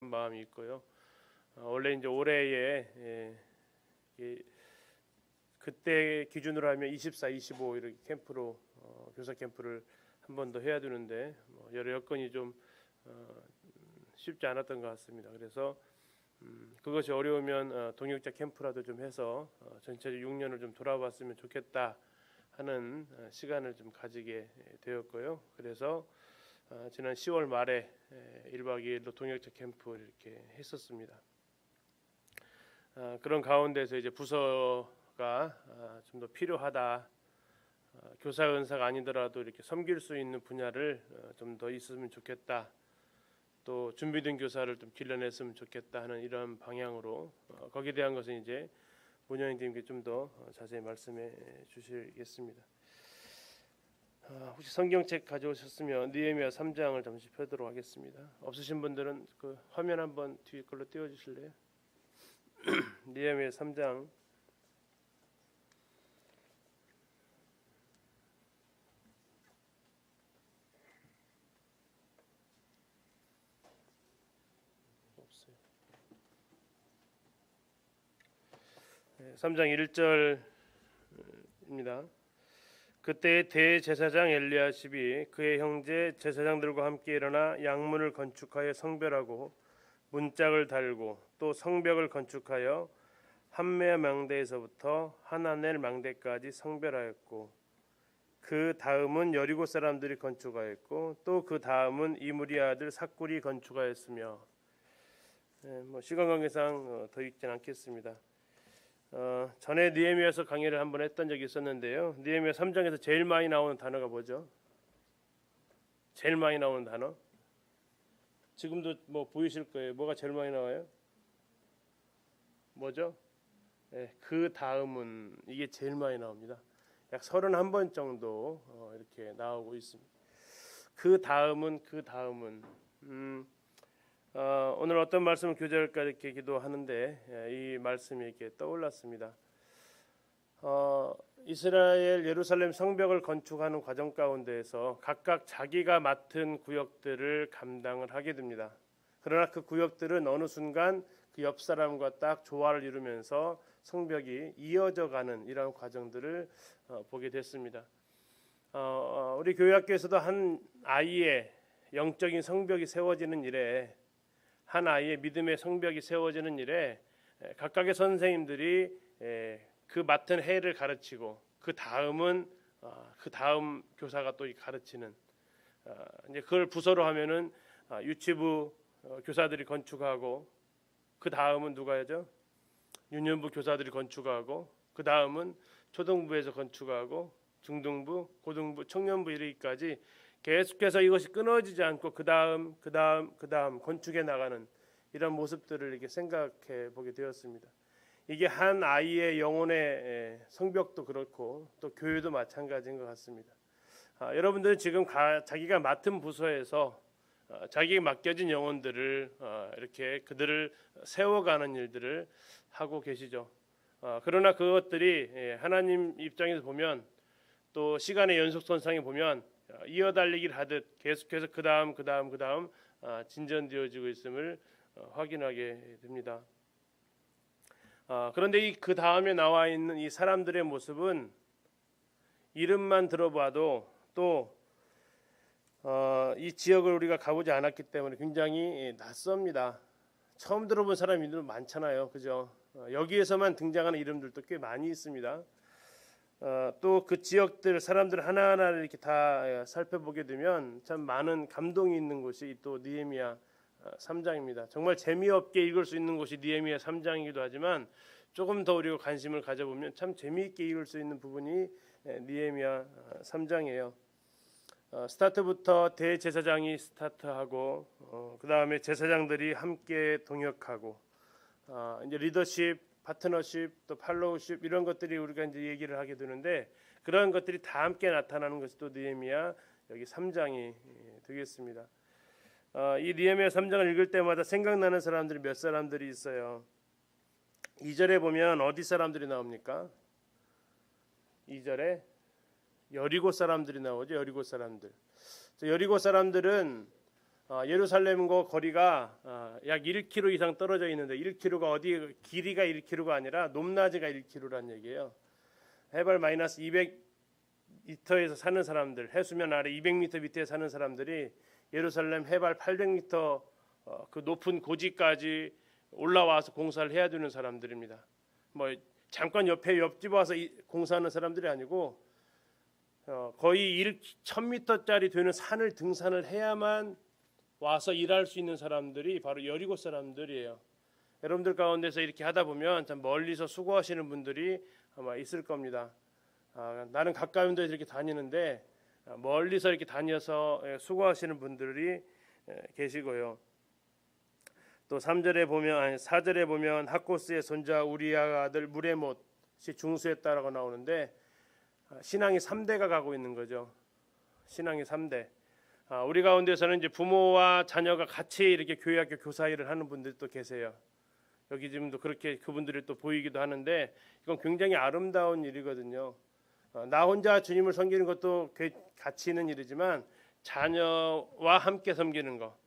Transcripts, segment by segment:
마음이 있고요. 원래 이제 올해에 그때 기준으로 하면 24, 25 이렇게 캠프로 교사 캠프를 한 번 더 해야 되는데 여러 여건이 좀 쉽지 않았던 것 같습니다. 그래서 그것이 어려우면 동역자 캠프라도 좀 해서 전체적 6년을 좀 돌아봤으면 좋겠다 하는 시간을 좀 가지게 되었고요. 그래서 지난 10월 말에 1박 2일로 동역자 캠프를 이렇게 했었습니다. 그런 가운데서 이제 부서가 좀 더 필요하다. 교사 은사가 아니더라도 이렇게 섬길 수 있는 분야를 좀 더 있으면 좋겠다. 또 준비된 교사를 좀 길러냈으면 좋겠다 하는 이런 방향으로 거기에 대한 것은 이제 문영님께 좀 더 자세히 말씀해 주시겠습니다. 혹시 성경책 가져오셨으면 느헤미야 3장을 잠시 펴도록 하겠습니다. 없으신 분들은 그 화면 한번 뒤에 걸로 띄워주실래요? 느헤미야 3장. 없어요. 3장 1절입니다. 그때 대제사장 엘리야십이 그의 형제 제사장들과 함께 일어나 양문을 건축하여 성별하고 문짝을 달고 또 성벽을 건축하여 함메아 망대에서부터 하나넬 망대까지 성별하였고 그 다음은 여리고 사람들이 건축하였고 또 그 다음은 이므리 아들 삭굴이 건축하였으며 시간 관계상 더 읽진 않겠습니다. 전에 느헤미야서 강의를 한번 했던 적이 있었는데요. 느헤미야 3장에서 제일 많이 나오는 단어가 뭐죠? 제일 많이 나오는 단어? 지금도 보이실 거예요. 뭐가 제일 많이 나와요? 뭐죠? 그 다음은 이게 제일 많이 나옵니다. 약 31번 정도 이렇게 나오고 있습니다. 그 다음은 오늘 어떤 말씀을 교제할까 이렇게 기도하는데 이 말씀이 이렇게 떠올랐습니다. 이스라엘 예루살렘 성벽을 건축하는 과정 가운데에서 각각 자기가 맡은 구역들을 감당을 하게 됩니다. 그러나 그 구역들은 어느 순간 그 옆 사람과 딱 조화를 이루면서 성벽이 이어져 가는 이러한 과정들을 보게 됐습니다. 우리 교회 학교에서도 한 아이의 영적인 성벽이 세워지는 일에 한 아이의 믿음의 성벽이 세워지는 일에 각각의 선생님들이 그 맡은 해를 가르치고 그 다음은 그 다음 교사가 또 가르치는 이제 그걸 부서로 하면은 유치부 교사들이 건축하고 그 다음은 누가 하죠? 유년부 교사들이 건축하고 그 다음은 초등부에서 건축하고 중등부, 고등부, 청년부 이르기까지 계속해서 이것이 끊어지지 않고 그 다음 건축해 나가는 이런 모습들을 이렇게 생각해 보게 되었습니다. 이게 한 아이의 영혼의 성벽도 그렇고 또 교회도 마찬가지인 것 같습니다. 여러분들은 지금 자기가 맡은 부서에서 자기에게 맡겨진 영혼들을 이렇게 그들을 세워가는 일들을 하고 계시죠. 그러나 그것들이 하나님 입장에서 보면 또 시간의 연속선상에 보면 이어달리기를 하듯 계속해서 그 다음 진전되어지고 있음을 확인하게 됩니다. 그런데 이 그 다음에 나와 있는 이 사람들의 모습은 이름만 들어봐도 또 이 지역을 우리가 가보지 않았기 때문에 굉장히 낯섭니다. 처음 들어본 사람들도 많잖아요, 그죠? 여기에서만 등장하는 이름들도 꽤 많이 있습니다. 또 그 지역들 사람들 하나하나를 이렇게 다 살펴보게 되면 참 많은 감동이 있는 곳이 또 느헤미야 3장입니다. 정말 재미없게 읽을 수 있는 곳이 느헤미야 3장이기도 하지만 조금 더 우리가 관심을 가져보면 참 재미있게 읽을 수 있는 부분이 느헤미야 3장이에요. 스타트부터 대제사장이 스타트하고 그 다음에 제사장들이 함께 동역하고 이제 리더십, 파트너십, 또 팔로우십 이런 것들이 우리가 이제 얘기를 하게 되는데 그런 것들이 다 함께 나타나는 것이 또 느헤미야 여기 3장이 되겠습니다. 이 느헤미야 3장을 읽을 때마다 생각나는 사람들이 몇 사람들이 있어요. 2절에 보면 어디 사람들이 나옵니까? 2절에 여리고 사람들이 나오죠. 여리고 사람들. 여리고 사람들은 예루살렘과 거리가 약 1km 이상 떨어져 있는데 1km가 어디 길이가 1km가 아니라 높낮이가 1km란 얘기예요. 해발 마이너스 200m에서 사는 사람들, 해수면 아래 200m 밑에 사는 사람들이 예루살렘 해발 800m 그 높은 고지까지 올라와서 공사를 해야 되는 사람들입니다. 뭐 잠깐 옆집 와서 공사하는 사람들이 아니고 거의 1000m짜리 되는 산을 등산을 해야만 와서 일할 수 있는 사람들이 바로 여리고 사람들이에요. 여러분들 가운데서 이렇게 하다 보면 참 멀리서 수고하시는 분들이 아마 있을 겁니다. 나는 가까운 데 이렇게 다니는데 멀리서 이렇게 다녀서 수고하시는 분들이 계시고요. 또 4절에 보면 학코스의 손자 우리아가 아들 무레못이 중수했다라고 나오는데 신앙이 3대가 가고 있는 거죠. 신앙이 3대. 우리 가운데서는 이제 부모와 자녀가 같이 이렇게 교회학교 교사 일을 하는 분들도 계세요. 여기 지금도 그렇게 그분들이 또 보이기도 하는데 이건 굉장히 아름다운 일이거든요. 나 혼자 주님을 섬기는 것도 가치 있는 일이지만 자녀와 함께 섬기는 거.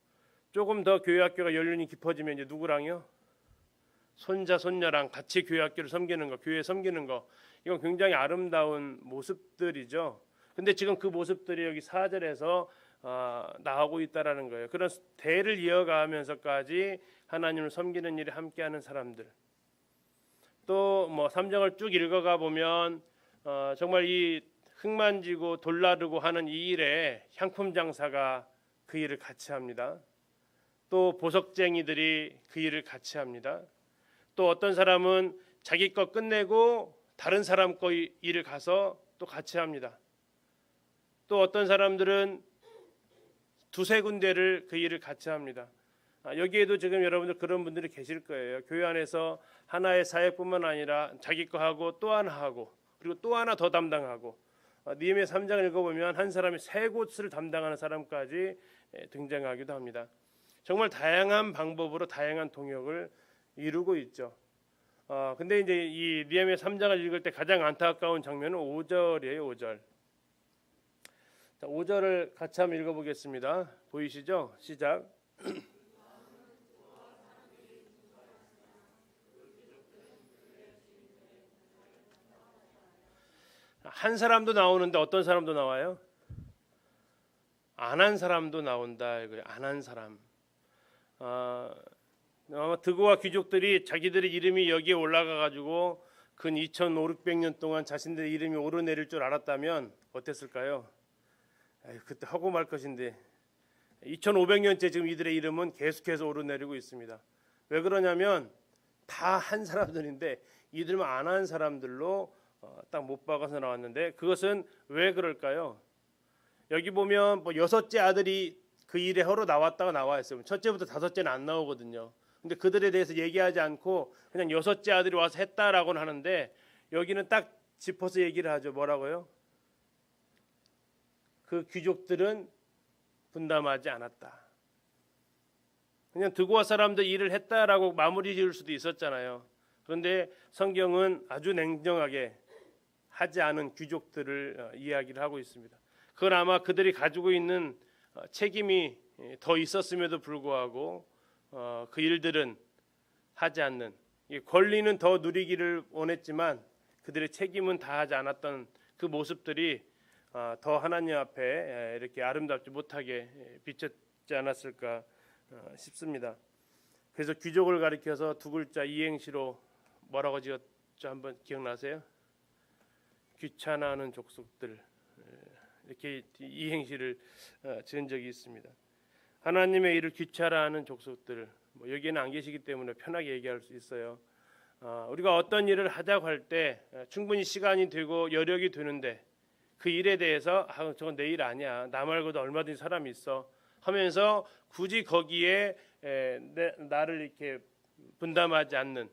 조금 더 교회학교가 연륜이 깊어지면 이제 누구랑요? 손자 손녀랑 같이 교회학교를 섬기는 거, 교회 섬기는 거. 이건 굉장히 아름다운 모습들이죠. 근데 지금 그 모습들이 여기 4절에서 나오고 있다라는 거예요. 그런 대를 이어가면서까지 하나님을 섬기는 일에 함께하는 사람들. 또 뭐 3장을 쭉 읽어가 보면 정말 이 흙만지고 돌나르고 하는 이 일에 향품 장사가 그 일을 같이 합니다. 또 보석쟁이들이 그 일을 같이 합니다. 또 어떤 사람은 자기 거 끝내고 다른 사람 거 일을 가서 또 같이 합니다. 또 어떤 사람들은 두세 군데를 그 일을 같이 합니다. 여기에도 지금 여러분들 그런 분들이 계실 거예요. 교회 안에서 하나의 사역뿐만 아니라 자기 거 하고 또 하나 하고 그리고 또 하나 더 담당하고 느헤미야 3장을 읽어보면 한 사람이 세 곳을 담당하는 사람까지 등장하기도 합니다. 정말 다양한 방법으로 다양한 동역을 이루고 있죠. 근데 이제 이 느헤미야 3장을 읽을 때 가장 안타까운 장면은 5절이에요. 5절. 자, 5절을 같이 한번 읽어보겠습니다. 보이시죠? 시작. 한 사람도 나오는데 어떤 사람도 나와요? 안 한 사람도 나온다. 안 한 사람. 드고와 귀족들이 자기들의 이름이 여기에 올라가 가지고 근 2500년 동안 자신들의 이름이 오르내릴 줄 알았다면 어땠을까요? 그때 하고 말 것인데 2500년째 지금 이들의 이름은 계속해서 오르내리고 있습니다. 왜 그러냐면 다 한 사람들인데 이들만 안 한 사람들로 딱 못 박아서 나왔는데 그것은 왜 그럴까요? 여기 보면 뭐 6째 아들이 그 일에 허로 나왔다가 나와 있어요. 첫째부터 5째는 안 나오거든요. 근데 그들에 대해서 얘기하지 않고 그냥 6째 아들이 와서 했다라고는 하는데 여기는 딱 짚어서 얘기를 하죠. 뭐라고요? 그 귀족들은 분담하지 않았다. 그냥 드고아 사람들 일을 했다라고 마무리 지을 수도 있었잖아요. 그런데 성경은 아주 냉정하게 하지 않은 귀족들을 이야기를 하고 있습니다. 그건 아마 그들이 가지고 있는 책임이 더 있었음에도 불구하고 그 일들은 하지 않는, 권리는 더 누리기를 원했지만 그들의 책임은 다하지 않았던 그 모습들이 더 하나님 앞에 이렇게 아름답지 못하게 비쳤지 않았을까 싶습니다. 그래서 귀족을 가리켜서 두 글자 이행시로 뭐라고 지었죠? 한번 기억나세요? 귀찮아하는 족속들, 이렇게 이행시를 지은 적이 있습니다. 하나님의 일을 귀찮아하는 족속들, 뭐 여기에는 안 계시기 때문에 편하게 얘기할 수 있어요. 우리가 어떤 일을 하자고 할 때 충분히 시간이 되고 여력이 되는데 그 일에 대해서 저건 내 일 아니야, 나 말고도 얼마든지 사람이 있어 하면서 굳이 거기에 나를 이렇게 분담하지 않는,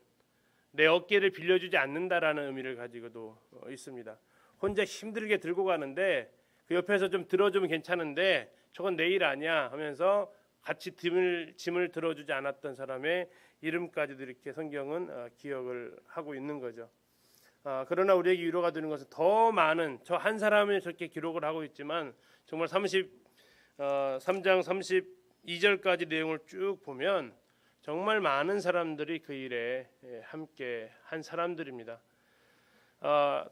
내 어깨를 빌려주지 않는다라는 의미를 가지고도 있습니다. 혼자 힘들게 들고 가는데 그 옆에서 좀 들어주면 괜찮은데 저건 내 일 아니야 하면서 같이 짐을 들어주지 않았던 사람의 이름까지도 이렇게 성경은 기억을 하고 있는 거죠. 그러나 우리에게 위로가 되는 것은 더 많은, 저 한 사람이 저렇게 기록을 하고 있지만 정말 3장 2절까지 내용을 쭉 보면 정말 많은 사람들이 그 일에 함께 한 사람들입니다.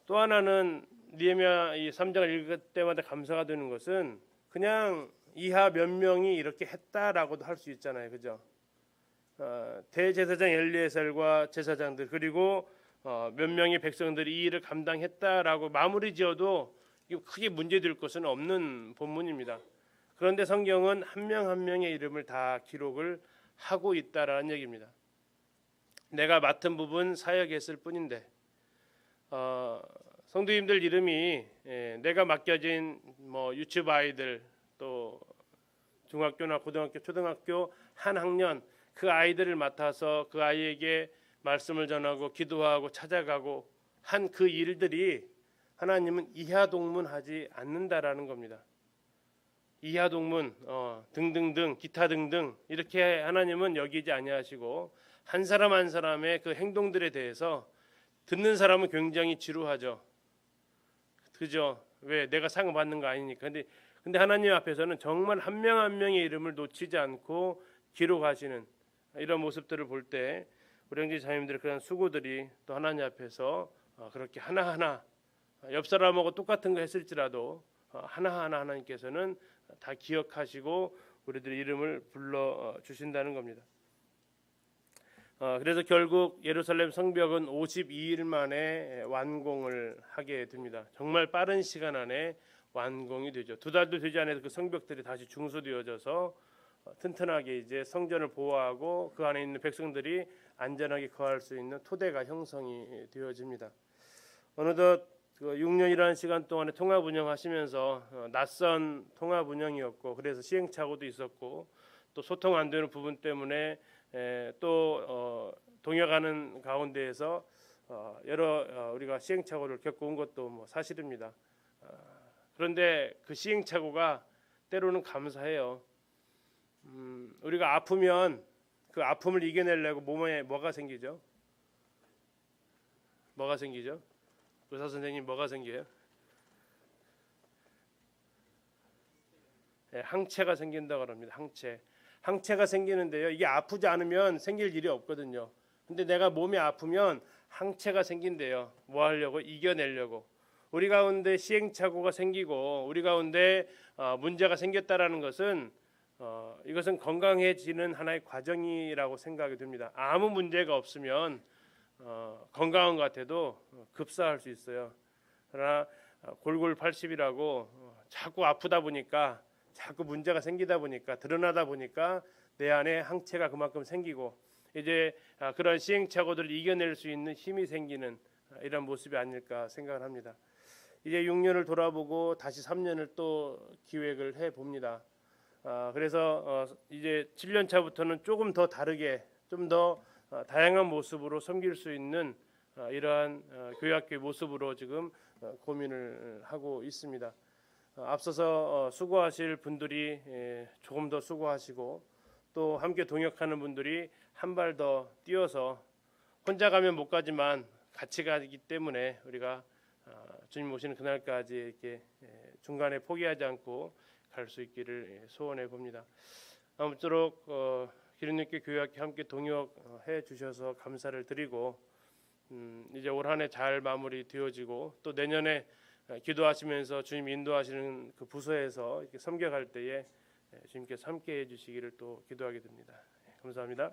또 하나는 느헤미야 이 3장을 읽을 때마다 감사가 되는 것은 그냥 이하 몇 명이 이렇게 했다라고도 할 수 있잖아요, 그죠? 대제사장 엘리에셀과 제사장들 그리고 몇 명의 백성들이 이 일을 감당했다라고 마무리 지어도 크게 문제될 것은 없는 본문입니다. 그런데 성경은 한 명 한 명의 이름을 다 기록을 하고 있다라는 얘기입니다. 내가 맡은 부분 사역했을 뿐인데 성도님들 이름이 내가 맡겨진 유치부 아이들 또 중학교나 고등학교, 초등학교 한 학년 그 아이들을 맡아서 그 아이에게 말씀을 전하고 기도하고 찾아가고 한 그 일들이 하나님은 이하동문하지 않는다라는 겁니다. 이하동문 등등등 기타 등등 이렇게 하나님은 여기지 아니하시고 한 사람 한 사람의 그 행동들에 대해서 듣는 사람은 굉장히 지루하죠. 그죠? 왜 내가 상 받는 거 아니니까. 근데 하나님 앞에서는 정말 한 명 한 명의 이름을 놓치지 않고 기록하시는 이런 모습들을 볼 때 우리 형제 자매님들의 그런 수고들이 또 하나님 앞에서 그렇게 하나하나 옆 사람하고 똑같은 거 했을지라도 하나하나 하나님께서는 다 기억하시고 우리들의 이름을 불러 주신다는 겁니다. 그래서 결국 예루살렘 성벽은 52일 만에 완공을 하게 됩니다. 정말 빠른 시간 안에 완공이 되죠. 2달도 되지 않아서 그 성벽들이 다시 중수되어져서 튼튼하게 이제 성전을 보호하고 그 안에 있는 백성들이 안전하게 거할 수 있는 토대가 형성이 되어집니다. 어느덧 6년이라는 시간 동안에 통합 운영하시면서 낯선 통합 운영이었고 그래서 시행착오도 있었고 또 소통 안 되는 부분 때문에 또 동역하는 가운데에서 여러 우리가 시행착오를 겪어온 것도 사실입니다. 그런데 그 시행착오가 때로는 감사해요. 우리가 아프면 그 아픔을 이겨내려고 몸에 뭐가 생기죠? 뭐가 생기죠? 의사 선생님 뭐가 생겨요? 항체가 생긴다고 합니다. 항체가 생기는데요. 이게 아프지 않으면 생길 일이 없거든요. 근데 내가 몸이 아프면 항체가 생긴대요. 뭐 하려고? 이겨내려고. 우리 가운데 시행착오가 생기고 우리 가운데 문제가 생겼다라는 것은 이것은 건강해지는 하나의 과정이라고 생각이 듭니다. 아무 문제가 없으면 건강한 것 같아도 급사할 수 있어요. 그러나 골골 80이라고 자꾸 아프다 보니까 자꾸 문제가 생기다 보니까 드러나다 보니까 내 안에 항체가 그만큼 생기고 이제 그런 시행착오들을 이겨낼 수 있는 힘이 생기는 이런 모습이 아닐까 생각을 합니다. 이제 6년을 돌아보고 다시 3년을 또 기획을 해 봅니다. 그래서 이제 7년 차부터는 조금 더 다르게 좀 더 다양한 모습으로 섬길 수 있는 이러한 교회학교의 모습으로 지금 고민을 하고 있습니다. 앞서서 수고하실 분들이 조금 더 수고하시고 또 함께 동역하는 분들이 한 발 더 뛰어서 혼자 가면 못 가지만 같이 가기 때문에 우리가 주님 오시는 그날까지 이렇게 중간에 포기하지 않고 갈 수 있기를 소원해 봅니다. 아무쪼록 기름님께 교회학교 함께 동역해 주셔서 감사를 드리고 이제 올 한 해 잘 마무리 되어지고 또 내년에 기도하시면서 주님 인도하시는 그 부서에서 이렇게 섬겨갈 때에 주님께서 함께해 주시기를 또 기도하게 됩니다. 감사합니다.